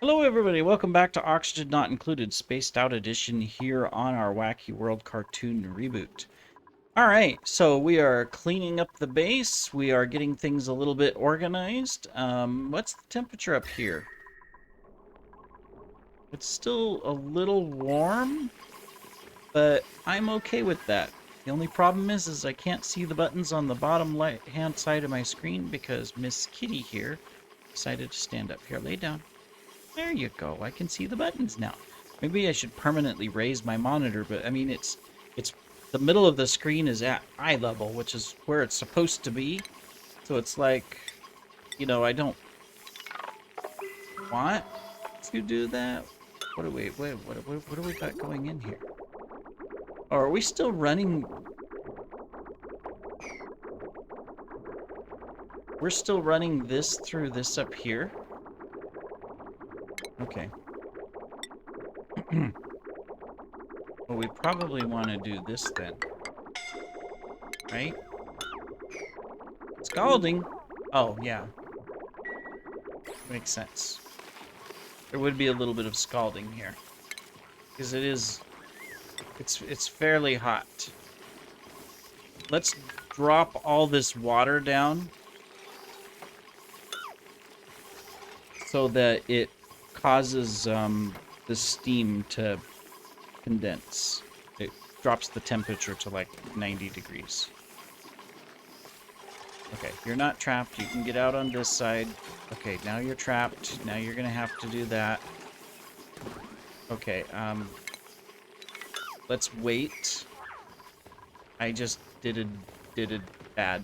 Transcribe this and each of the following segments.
Hello everybody, welcome back to Oxygen Not Included, Spaced Out Edition here on our Wacky World cartoon reboot. Alright, so we are cleaning up the base, we are getting things a little bit organized. What's the temperature up here? It's still a little warm, but I'm okay with that. The only problem is I can't see the buttons on the bottom right-hand side of my screen because Miss Kitty here decided to stand up. Here, lay down. There you go. I can see the buttons now. Maybe I should permanently raise my monitor, but I mean it's the middle of the screen is at eye level, which is where it's supposed to be. So it's like, I don't want to do that. What do we wait, what do we got going in here? Or are we still running? We're still running this through this up here. Okay. Well, we probably want to do this then. Right? Scalding? Oh, yeah. Makes sense. There would be a little bit of scalding here. Because it's fairly hot. Let's drop all this water down so that it causes the steam to condense. It drops the temperature to like 90 degrees. Okay, you're not trapped. You can get out on this side. Okay, now you're trapped. Now you're gonna have to do that. Okay, let's wait. I just did a bad.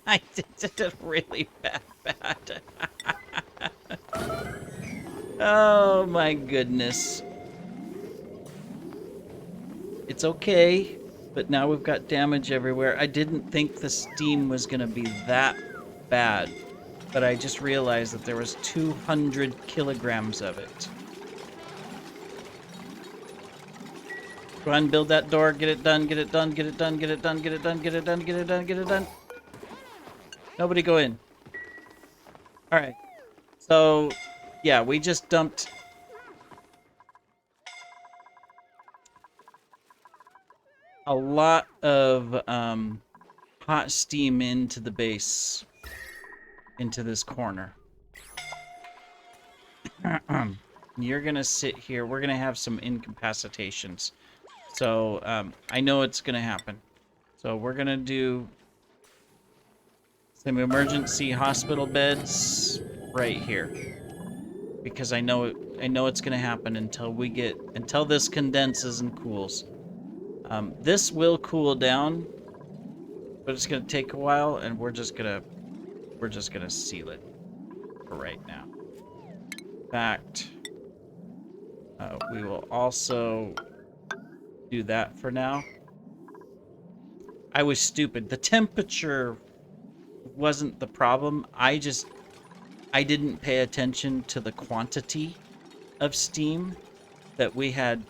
I did a really bad. Oh my goodness. It's okay, but now we've got damage everywhere. I didn't think the steam was gonna be that bad, but I just realized that there was 200 kilograms of it. Go ahead and build that door. Get it done. Get it done. Get it done. Get it done. Get it done. Get it done. Get it done. Get it done. Nobody go in. All right. So, yeah, we just dumped a lot of hot steam into the base, into this corner. You're gonna sit here. We're gonna have some incapacitations. So, I know it's gonna happen. So we're gonna do some emergency hospital beds right here. Because I know it's gonna happen until this condenses and cools. This will cool down, but it's gonna take a while, and we're just gonna seal it for right now. In fact, we will also do that for now. I was stupid. The temperature wasn't the problem. I didn't pay attention to the quantity of steam that we had,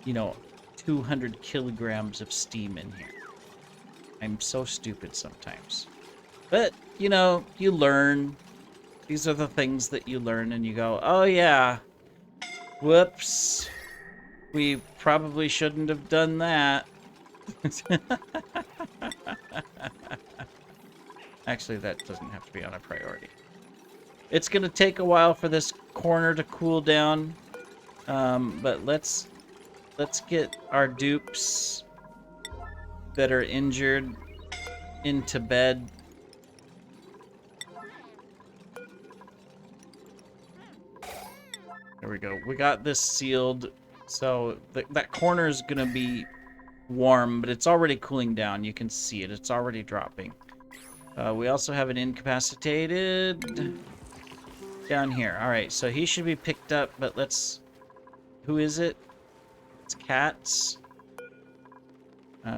200 kilograms of steam in here. I'm so stupid sometimes. But, you learn. These are the things that you learn and you go, oh yeah, whoops. We probably shouldn't have done that. Actually, that doesn't have to be on a priority. It's going to take a while for this corner to cool down. But let's get our dupes that are injured into bed. There we go. We got this sealed. So that corner is going to be warm, but it's already cooling down. You can see it. It's already dropping. We also have an incapacitated down here. All right, so he should be picked up, but let's... Who is it? It's cats. We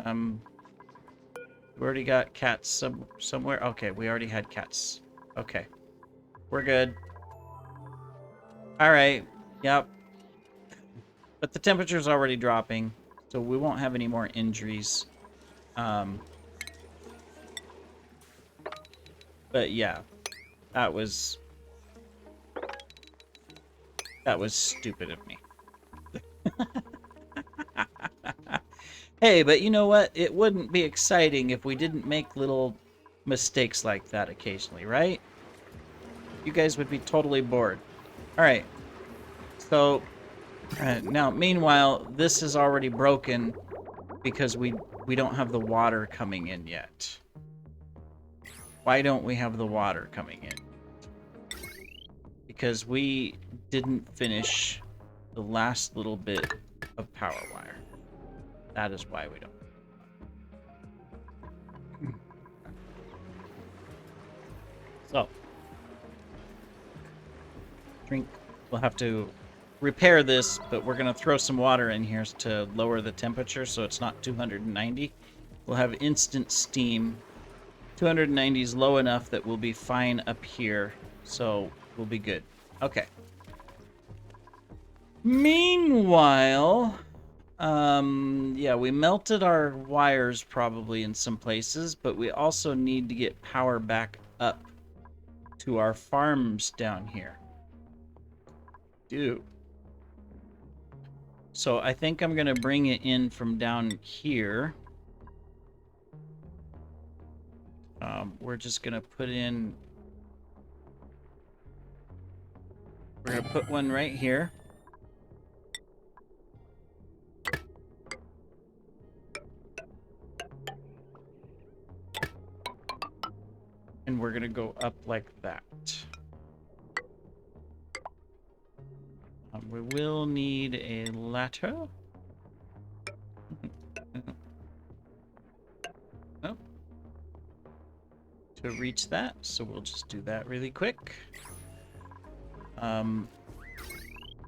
already got cats somewhere. Okay, we already had cats. Okay, we're good. All right, yep. But the temperature's already dropping, so we won't have any more injuries. But yeah. That was stupid of me. Hey, but you know what? It wouldn't be exciting if we didn't make little mistakes like that occasionally, right? You guys would be totally bored. All right. So now, meanwhile, this is already broken because we don't have the water coming in yet. Why don't we have the water coming in? Because we didn't finish the last little bit of power wire. That is why we don't. So, drink. We'll have to repair this, but we're going to throw some water in here to lower the temperature so it's not 290. We'll have instant steam. 290 is low enough that we'll be fine up here, so we'll be good. Okay. Meanwhile, yeah, we melted our wires probably in some places, but we also need to get power back up to our farms down here. So I think I'm gonna bring it in from down here. We're just gonna put in. We're gonna put one right here. And we're gonna go up like that. We will need a ladder. Oh. To reach that, so we'll just do that really quick.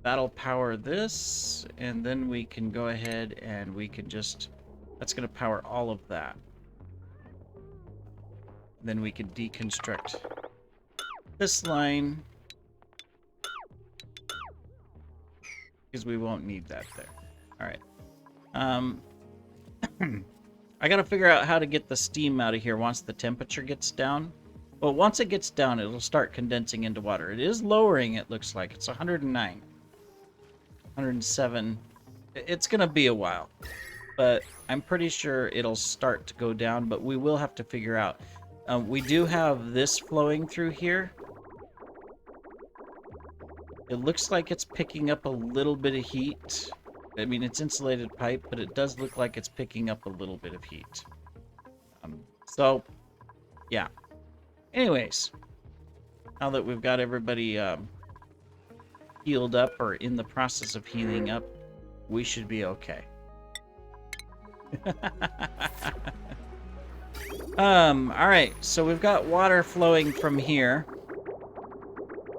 That'll power this, and then we can go ahead and we can just... That's gonna power all of that. Then we can deconstruct this line, because we won't need that there. All right. I gotta figure out how to get the steam out of here once the temperature gets down. Well, once it gets down, it'll start condensing into water. It is lowering, it looks like. It's 109. 107. It's gonna be a while, but I'm pretty sure it'll start to go down, but we will have to figure out. We do have this flowing through here. It looks like it's picking up a little bit of heat. I mean, it's insulated pipe, but it does look like it's picking up a little bit of heat. So, yeah. Anyways, now that we've got everybody healed up or in the process of healing up, we should be okay. Alright, so we've got water flowing from here.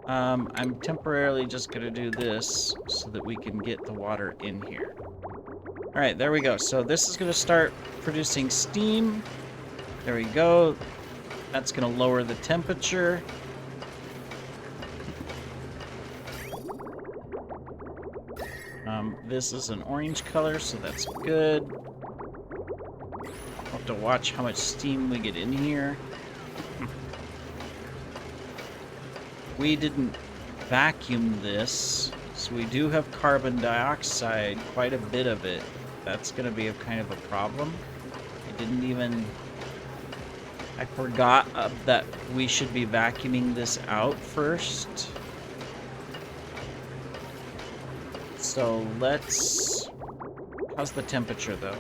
I'm temporarily just gonna do this so that we can get the water in here. Alright, there we go. So this is gonna start producing steam. There we go. That's gonna lower the temperature. This is an orange color, so that's good. I'll have to watch how much steam we get in here. We didn't vacuum this, so we do have carbon dioxide, quite a bit of it. That's going to be a kind of a problem. I forgot that we should be vacuuming this out first. So let's... How's the temperature, though?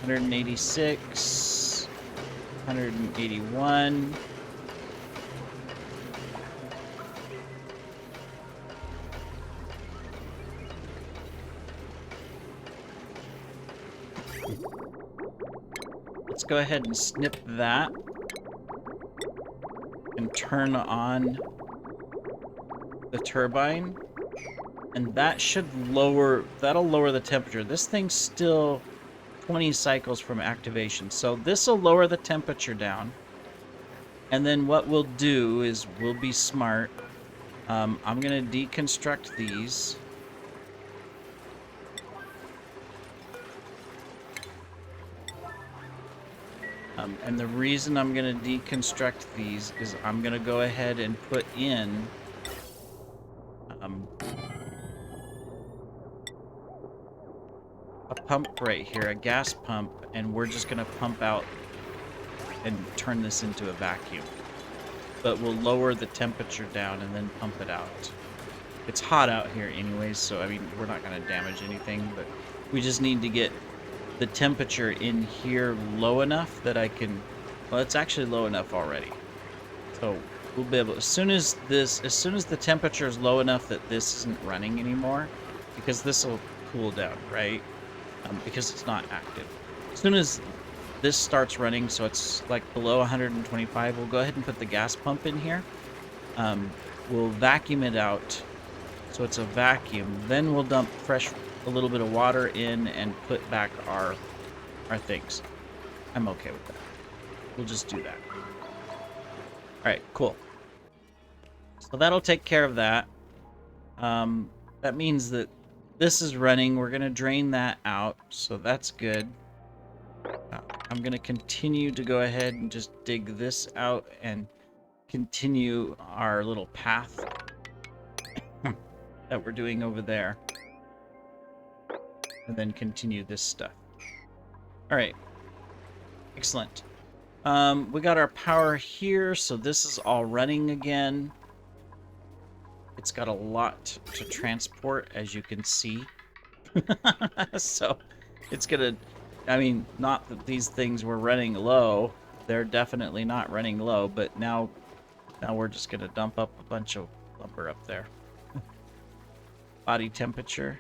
186, 181... Let's go ahead and snip that and turn on the turbine, and that should that'll lower the temperature. This thing's still 20 cycles from activation, so this will lower the temperature down. And then what we'll do is we'll be smart. I'm gonna deconstruct these. And the reason I'm going to deconstruct these is I'm going to go ahead and put in a pump right here, a gas pump, and we're just going to pump out and turn this into a vacuum. But we'll lower the temperature down and then pump it out. It's hot out here anyways, so I mean, we're not going to damage anything, but we just need to get the temperature in here low enough that I can... Well, it's actually low enough already. So we'll be able... As soon as the temperature is low enough that this isn't running anymore, because this will cool down, right? Because it's not active. As soon as this starts running, so it's like below 125, we'll go ahead and put the gas pump in here. We'll vacuum it out, so it's a vacuum. Then we'll dump a little bit of water in and put back our things. I'm okay with that. We'll just do that. All right, cool. So that'll take care of that. That means that this is running. We're going to drain that out, so that's good. I'm going to continue to go ahead and just dig this out and continue our little path that we're doing over there. And then continue this stuff. All right. Excellent. We got our power here, so this is all running again. It's got a lot to transport, as you can see. So it's gonna... I mean, not that these things were running low. They're definitely not running low, but now we're just gonna dump up a bunch of lumber up there. Body temperature.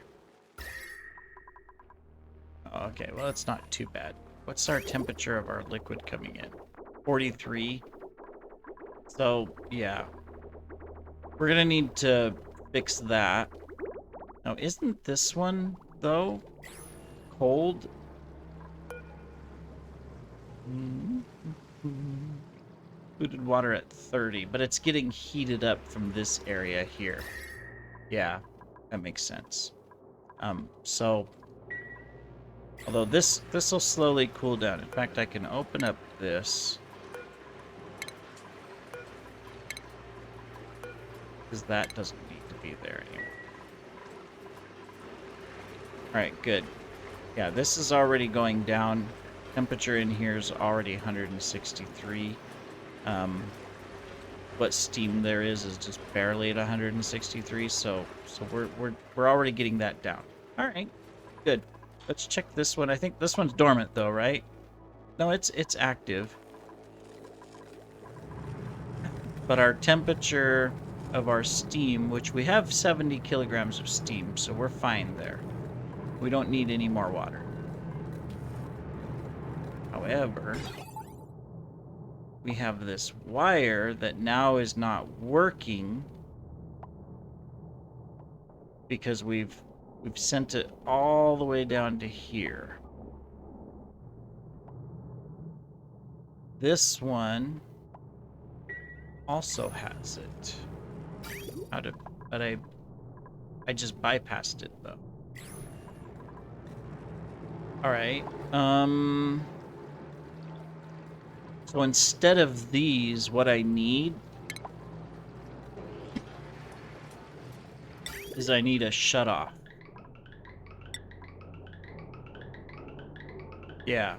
Okay, well, it's not too bad. What's our temperature of our liquid coming in? 43. So, yeah. We're gonna need to fix that. Now, isn't this one, though, cold? Fluid water at 30, but it's getting heated up from this area here. Yeah, that makes sense. So, although this will slowly cool down. In fact, I can open up this, because that doesn't need to be there anymore. All right, good. Yeah, this is already going down. Temperature in here is already 163. What steam there is just barely at 163. So we're already getting that down. All right, good. Let's check this one. I think this one's dormant though, right? No, it's active. But our temperature of our steam, which we have 70 kilograms of steam, so we're fine there. We don't need any more water. However, we have this wire that now is not working because we've sent it all the way down to here. This one also has it. But I just bypassed it though. All right. So instead of these, what I need is I need a shutoff. Yeah.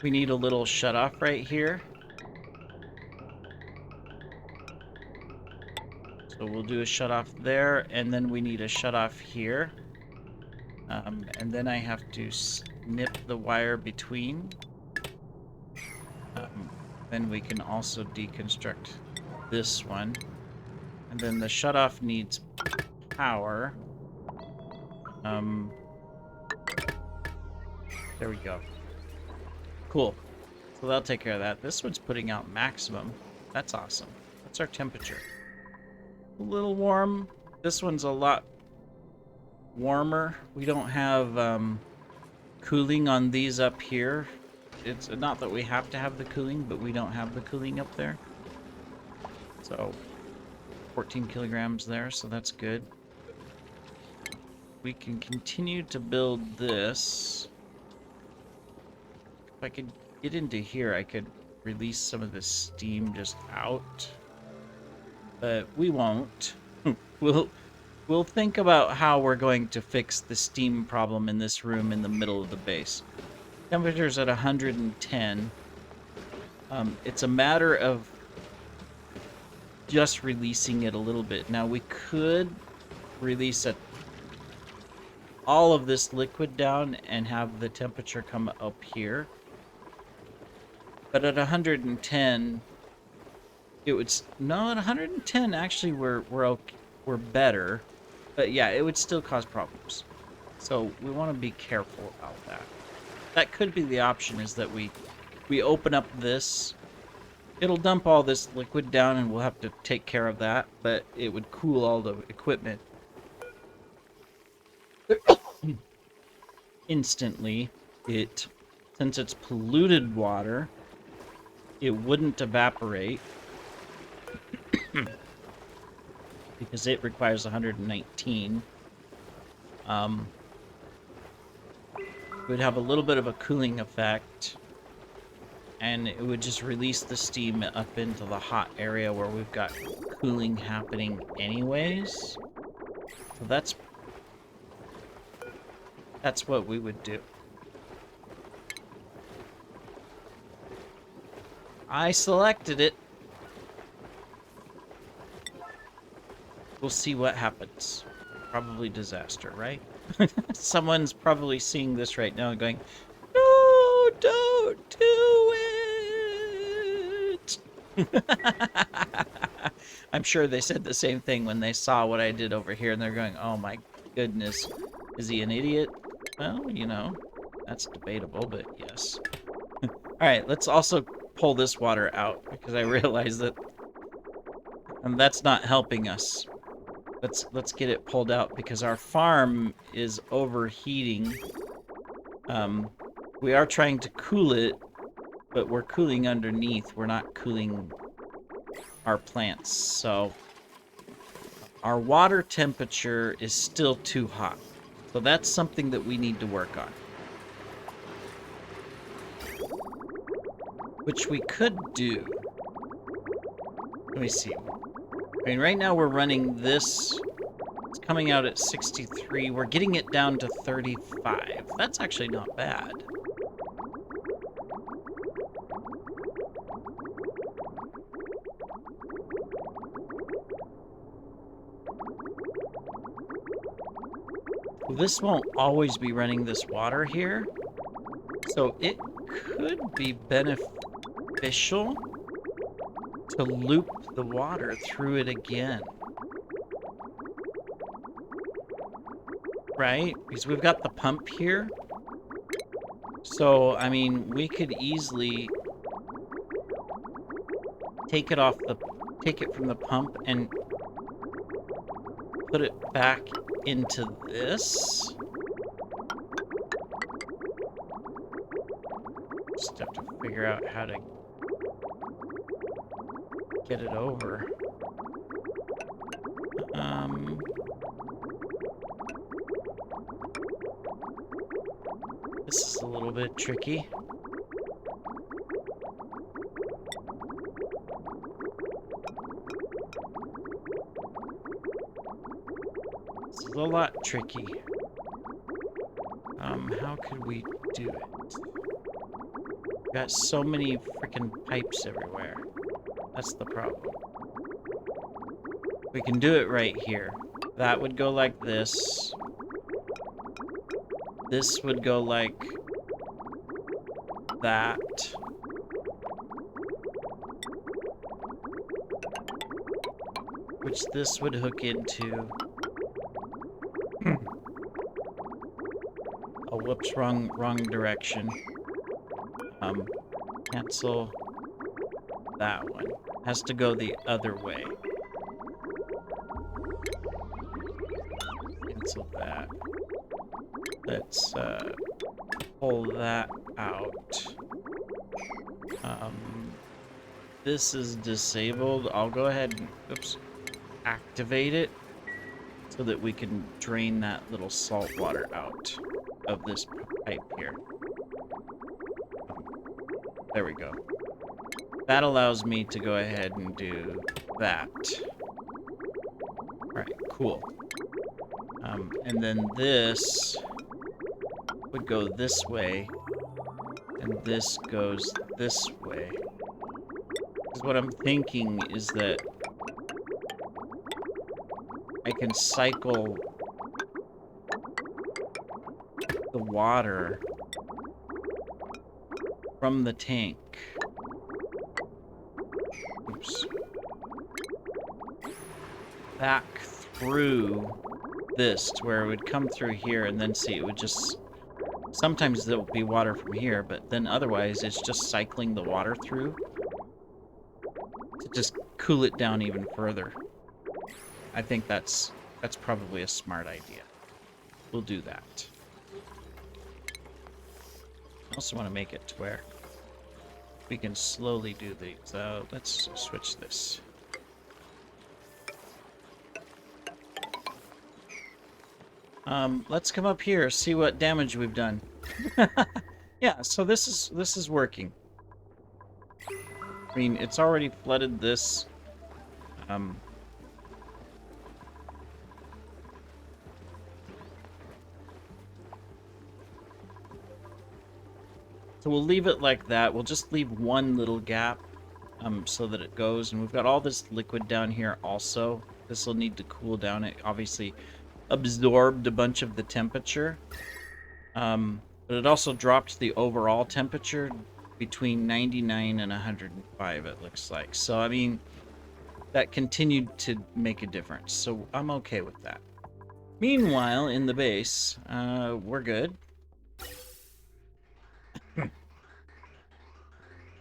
We need a little shutoff right here. So we'll do a shutoff there, and then we need a shutoff here. And then I have to snip the wire between. Then we can also deconstruct this one. And then the shutoff needs power. There we go. Cool. So that'll take care of that. This one's putting out maximum. That's awesome. What's our temperature? A little warm. This one's a lot warmer. We don't have cooling on these up here. It's not that we have to have the cooling, but we don't have the cooling up there. So 14 kilograms there, so that's good. We can continue to build this. If I could get into here, I could release some of the steam just out. But we won't. We'll think about how we're going to fix the steam problem in this room in the middle of the base. Temperature's at 110. It's a matter of just releasing it a little bit. Now we could release all of this liquid down and have the temperature come up here. But at 110, it would no, at 110 actually we're better. But yeah, it would still cause problems. So we want to be careful about that. That could be the option, is that we open up this. It'll dump all this liquid down and we'll have to take care of that, but it would cool all the equipment instantly. Since it's polluted water, it wouldn't evaporate because it requires 119. It would have a little bit of a cooling effect, and it would just release the steam up into the hot area where we've got cooling happening anyways. So that's what we would do. I selected it. We'll see what happens. Probably disaster, right? Someone's probably seeing this right now and going, "No, don't do it!" I'm sure they said the same thing when they saw what I did over here, and they're going, "Oh my goodness, is he an idiot?" Well, you know, that's debatable, but yes. Alright, let's also pull this water out, because I realize that that's not helping us. Let's get it pulled out, because our farm is overheating. We are trying to cool it, but we're cooling underneath. We're not cooling our plants, so our water temperature is still too hot. So that's something that we need to work on. Which we could do. Let me see. I mean, right now we're running this. It's coming out at 63. We're getting it down to 35. That's actually not bad. This won't always be running this water here, so it could be beneficial to loop the water through it again. Right? Because we've got the pump here. So, I mean, we could easily take it from the pump and put it back into this. Just have to figure out how to get it over. This is a little bit tricky. This is a lot tricky. How could we do it? Got so many freaking pipes everywhere. That's the problem. We can do it right here. That would go like this. This would go like that. Which this would hook into. Oh, whoops, wrong direction. Cancel that one. Has to go the other way. Cancel that. Let's pull that out. This is disabled. I'll go ahead and activate it so that we can drain that little salt water out of this pipe here. There we go. That allows me to go ahead and do that. Alright, cool. And then this would go this way, and this goes this way. Because what I'm thinking is that I can cycle the water from the tank. Oops. Back through this to where it would come through here, and then see it would just... Sometimes there will be water from here, but then otherwise it's just cycling the water through to just cool it down even further. I think that's probably a smart idea. We'll do that. I also want to make it to where we can slowly do these. Let's switch this. Let's come up here, see what damage we've done. Yeah, so this is working. I mean, it's already flooded this. So we'll leave it like that. We'll just leave one little gap so that it goes. And we've got all this liquid down here also. This will need to cool down. It obviously absorbed a bunch of the temperature. But it also dropped the overall temperature between 99 and 105, it looks like. So, I mean, that continued to make a difference. So I'm okay with that. Meanwhile, in the base, we're good.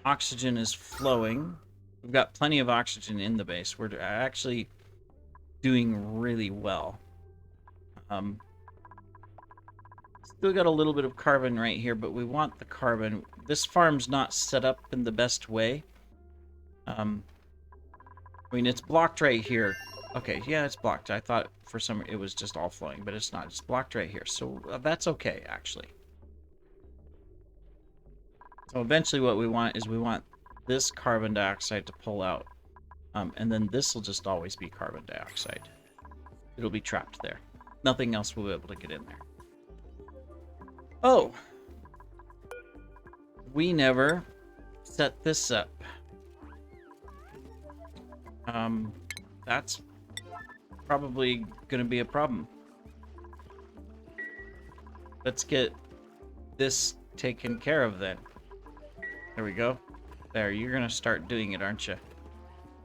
Oxygen is flowing. We've got plenty of oxygen in the base. We're actually doing really well. Still got a little bit of carbon right here, but we want the carbon. This farm's not set up in the best way. I mean, it's blocked right here. Okay, yeah, it's blocked. I thought for some it was just all flowing, but it's not. It's blocked right here, so that's okay, actually. So eventually what we want is we want this carbon dioxide to pull out. And then this will just always be carbon dioxide. It'll be trapped there. Nothing else will be able to get in there. Oh! We never set this up. That's probably going to be a problem. Let's get this taken care of then. There we go. There, you're going to start doing it, aren't you?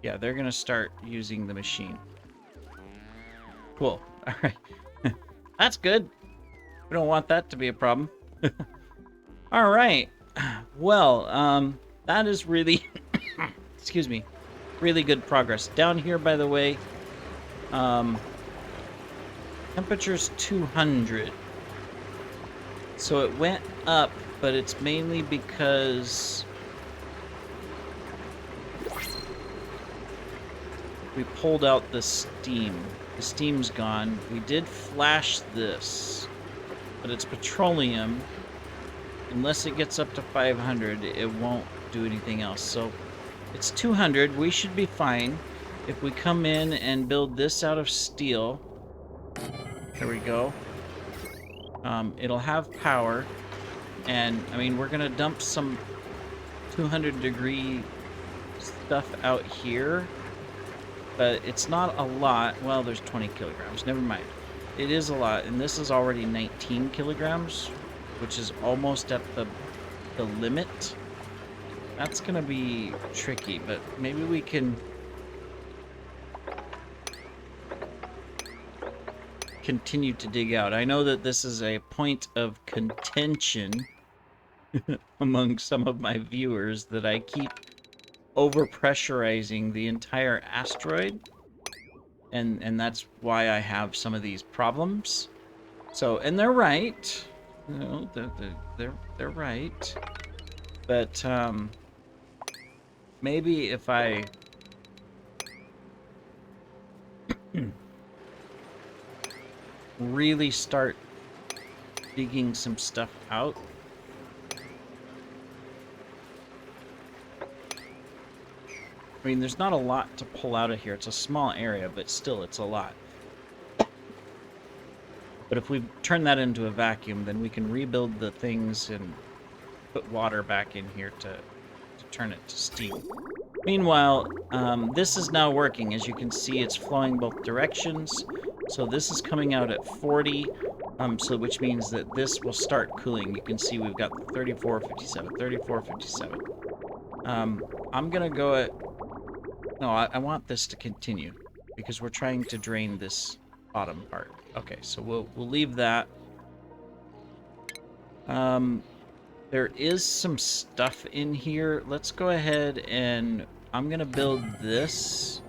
Yeah, they're going to start using the machine. Cool. All right. That's good. We don't want that to be a problem. All right. Well, that is really, excuse me, really good progress. Down here, by the way, temperature's 200. So it went up, but it's mainly because we pulled out the steam. The steam's gone. We did flash this, but it's petroleum. Unless it gets up to 500, it won't do anything else. So it's 200. We should be fine. If we come in and build this out of steel, there we go. It'll have power. And, I mean, we're going to dump some 200-degree stuff out here. But it's not a lot. Well, there's 20 kilograms. Never mind. It is a lot. And this is already 19 kilograms, which is almost at the limit. That's going to be tricky, but maybe we can continue to dig out. I know that this is a point of contention among some of my viewers that I keep overpressurizing the entire asteroid, and that's why I have some of these problems. So, and they're right. You know, they're right. But maybe if I really start digging some stuff out, I mean, there's not a lot to pull out of here. It's a small area, but still, it's a lot. But if we turn that into a vacuum, then we can rebuild the things and put water back in here to turn it to steam. Meanwhile, this is now working. As you can see, it's flowing both directions. So this is coming out at 40, which means that this will start cooling. You can see we've got 3457, 3457. I'm gonna go at... No, I want this to continue because we're trying to drain this bottom part. Okay, so we'll leave that. There is some stuff in here. Let's go ahead and I'm gonna build this,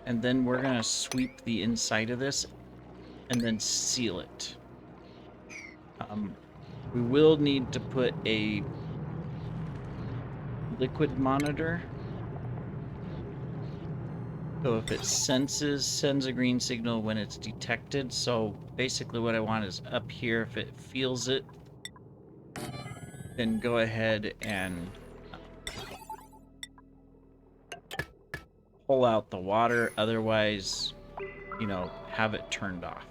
and then we're gonna sweep the inside of this and then seal it. We will need to put a liquid monitor. So if it sends a green signal when it's detected. So basically what I want is up here, if it feels it, then go ahead and pull out the water. Otherwise, you know, have it turned off.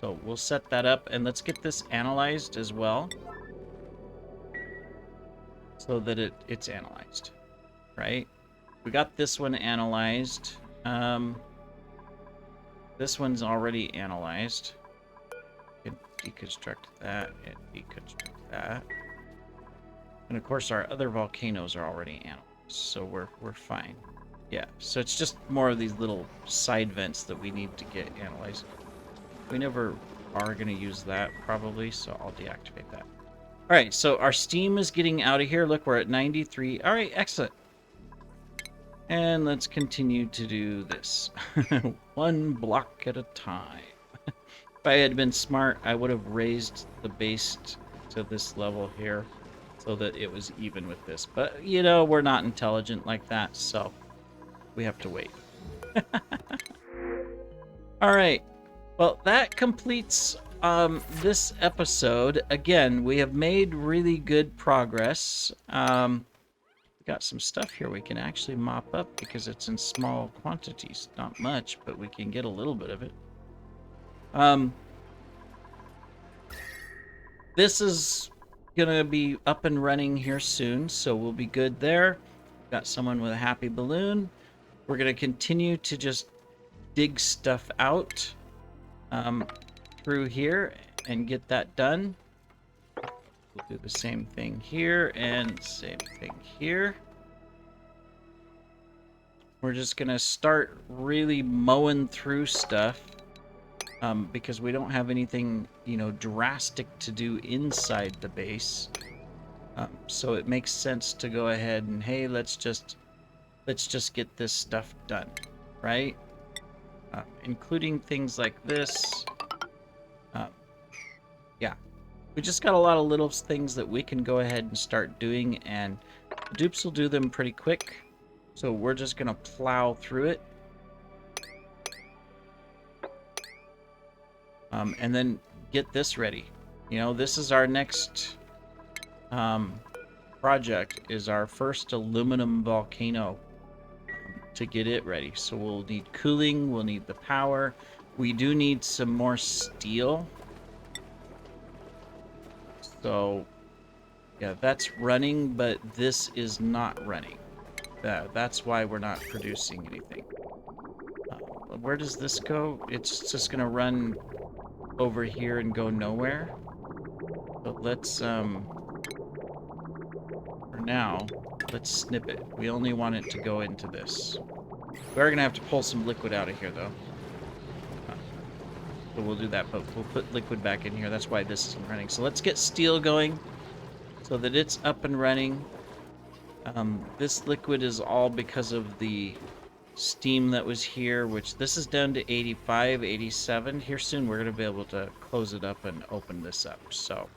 So we'll set that up, and let's get this analyzed as well, so that it's analyzed, right? We got this one analyzed. This one's already analyzed. You can deconstruct that and deconstruct that. And of course our other volcanoes are already analyzed, so we're fine. Yeah, so it's just more of these little side vents that we need to get analyzed. We never are going to use that probably, so I'll deactivate that. All right, so our steam is getting out of here. Look, we're at 93. All right, excellent. And let's continue to do this. One block at a time. If I had been smart, I would have raised the base to this level here so that it was even with this. But, you know, we're not intelligent like that, so we have to wait. All right. Well, that completes this episode. Again, we have made really good progress. Got some stuff here we can actually mop up because it's in small quantities. Not much, but we can get a little bit of it. This is gonna be up and running here soon, so we'll be good there. Got someone with a happy balloon. We're gonna continue to just dig stuff out through here and get that done. We'll do the same thing here and same thing here. We're just gonna start really mowing through stuff because we don't have anything, you know, drastic to do inside the base. So it makes sense to go ahead and, hey, let's just get this stuff done, right? Including things like this. Yeah, we just got a lot of little things that we can go ahead and start doing, and the dupes will do them pretty quick. So we're just gonna plow through it. And then get this ready. You know, this is our next project, is our first aluminum volcano to get it ready. So we'll need cooling, we'll need the power. We do need some more steel. So, yeah, that's running, but this is not running. That's why we're not producing anything. Where does this go? It's just gonna run over here and go nowhere. But let's, for now, let's snip it. We only want it to go into this. We are gonna have to pull some liquid out of here, though. So we'll do that, but we'll put liquid back in here. That's why this isn't running. So let's get steel going so that it's up and running. This liquid is all because of the steam that was here, which this is down to 85, 87. Here soon we're going to be able to close it up and open this up. So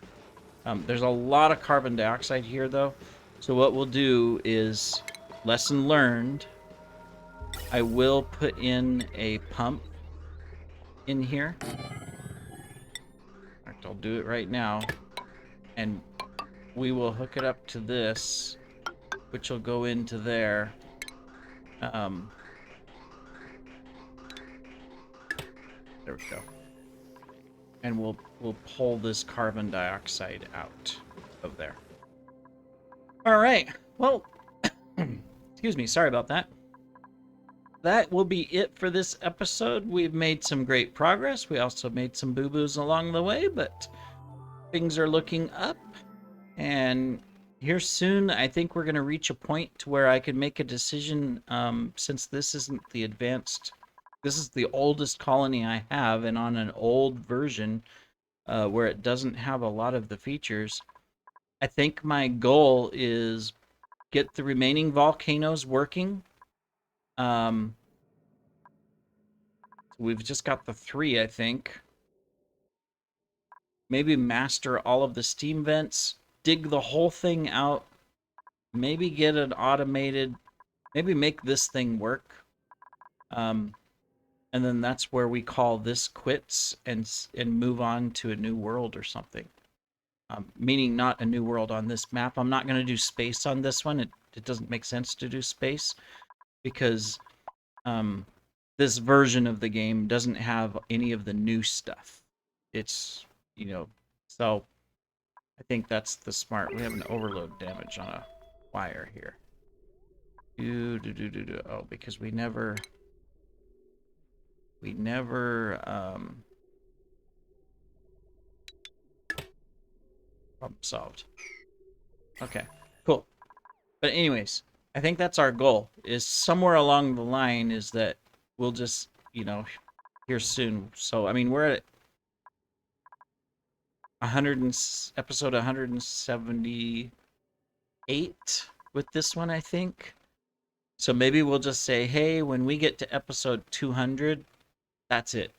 there's a lot of carbon dioxide here, though. So what we'll do is, lesson learned, I will put in a pump in here. In fact, I'll do it right now, and we will hook it up to this, which will go into there, Um, there we go. And we'll pull this carbon dioxide out of there. All right. Well, excuse me. Sorry about that. That will be it for this episode. We've made some great progress. We also made some boo-boos along the way, but things are looking up. And here soon, I think we're going to reach a point to where I can make a decision, since this isn't the advanced, this is the oldest colony I have, and on an old version where it doesn't have a lot of the features. I think my goal is get the remaining volcanoes working. We've just got the 3, I think. Maybe master all of the steam vents, dig the whole thing out, maybe get an automated, maybe make this thing work. And then that's where we call this quits and move on to a new world or something. Meaning not a new world on this map. I'm not going to do space on this one. It doesn't make sense to do space because this version of the game doesn't have any of the new stuff. It's, so I think that's the smart. We have an overload damage on a wire here. Oh, because we never problem solved. Okay, cool. But anyways, I think that's our goal, is somewhere along the line is that we'll just, here soon. So, I mean, we're at episode 178 with this one, I think. So maybe we'll just say, hey, when we get to episode 200, that's it.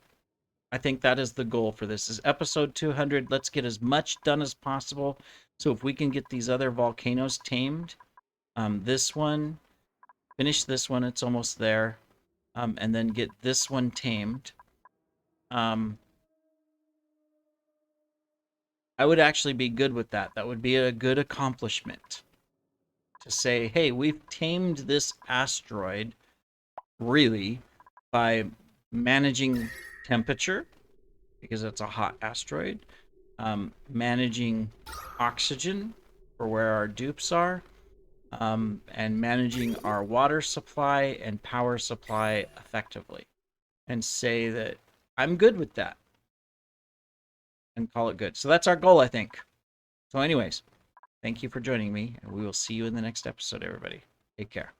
I think that is the goal for this, is episode 200. Let's get as much done as possible. So if we can get these other volcanoes tamed, this one, finish this one, it's almost there, and then get this one tamed. I would actually be good with that. That would be a good accomplishment. To say, hey, we've tamed this asteroid, really, by managing temperature, because it's a hot asteroid, managing oxygen for where our dupes are, and managing our water supply and power supply effectively. And say that I'm good with that. And call it good. So that's our goal, I think. So anyways, thank you for joining me, and we will see you in the next episode, everybody. Take care.